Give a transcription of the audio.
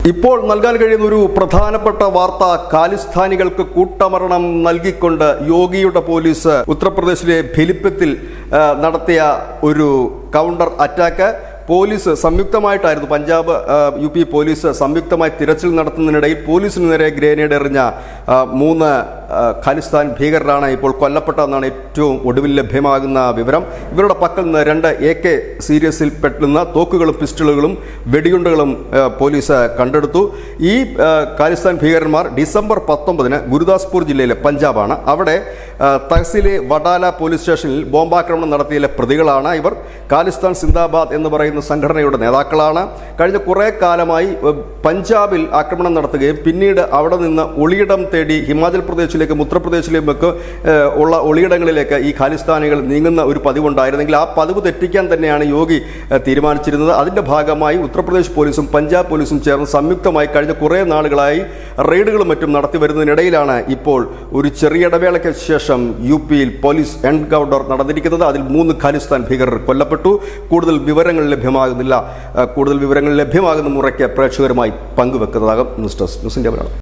ഇപ്പോൾ നൽകാൻ കഴിയുന്ന ഒരു പ്രധാനപ്പെട്ട വാർത്ത, ഖാലിസ്ഥാനികൾക്ക് കൂട്ടമരണം നൽകിക്കൊണ്ട് യോഗിയുടെ പോലീസ് ഉത്തർപ്രദേശിലെ ഭിലിപ്പത്തിൽ നടത്തിയ ഒരു കൗണ്ടർ അറ്റാക്ക്. പോലീസ് സംയുക്തമായിട്ടായിരുന്നു, പഞ്ചാബ് UP പോലീസ് സംയുക്തമായി തിരച്ചിൽ നടത്തുന്നതിനിടയിൽ പോലീസിന് നേരെ ഗ്രനേഡ് എറിഞ്ഞ 3 ഖാലിസ്ഥാൻ ഭീകരരാണ് ഇപ്പോൾ കൊല്ലപ്പെട്ടതെന്നാണ് ഏറ്റവും ഒടുവിൽ ലഭ്യമാകുന്ന വിവരം. ഇവരുടെ പക്കൽ നിന്ന് 2 AK സീരീസിൽ പെട്ടുന്ന തോക്കുകളും പിസ്റ്റളുകളും വെടിയുണ്ടകളും പോലീസ് കണ്ടെടുത്തു. ഈ ഖാലിസ്ഥാൻ ഭീകരന്മാർ ഡിസംബർ 19 ഗുരുദാസ്പൂർ ജില്ലയിലെ പഞ്ചാബാണ്, അവിടെ തഹസിലെ വഡാല പോലീസ് സ്റ്റേഷനിൽ ബോംബാക്രമണം നടത്തിയ പ്രതികളാണ് ഇവർ. ഖാലിസ്ഥാൻ സിന്ദാബാദ് എന്ന് പറയുന്ന സംഘടനയുടെ നേതാക്കളാണ്. കഴിഞ്ഞ കുറേ കാലമായി പഞ്ചാബിൽ ആക്രമണം നടത്തുകയും പിന്നീട് അവിടെ നിന്ന് ഒളിയിടം തേടി ഹിമാചൽ പ്രദേശിലേക്കും ഉത്തർപ്രദേശിലേക്കും ഉള്ള ഒളിയിടങ്ങളിലേക്ക് ഈ ഖാലിസ്ഥാനികൾ നീങ്ങുന്ന ഒരു പതിവുണ്ടായിരുന്നെങ്കിൽ ആ പതിവ് തെറ്റിക്കാൻ തന്നെയാണ് യോഗി തീരുമാനിച്ചിരുന്നത്. അതിൻ്റെ ഭാഗമായി ഉത്തർപ്രദേശ് പോലീസും പഞ്ചാബ് പോലീസും ചേർന്ന് സംയുക്തമായി കഴിഞ്ഞ കുറേ നാളുകളായി റെയ്ഡുകളും മറ്റും നടത്തി വരുന്നതിനിടയിലാണ് ഇപ്പോൾ ഒരു ചെറിയ ഇടവേളയ്ക്ക് ശേഷം UPയിൽ പോലീസ് എൻകൗണ്ടർ നടന്നിരിക്കുന്നത്. അതിൽ 3 ഖാലിസ്ഥാൻ ഭീകരർ കൊല്ലപ്പെട്ടു. കൂടുതൽ വിവരങ്ങൾ ലഭ്യമാകുന്നില്ല. കൂടുതൽ വിവരങ്ങൾ ലഭ്യമാകുന്ന മുറയ്ക്ക് പ്രേക്ഷകരുമായി പങ്കുവെക്കുന്നതാകും. News India Malayalam.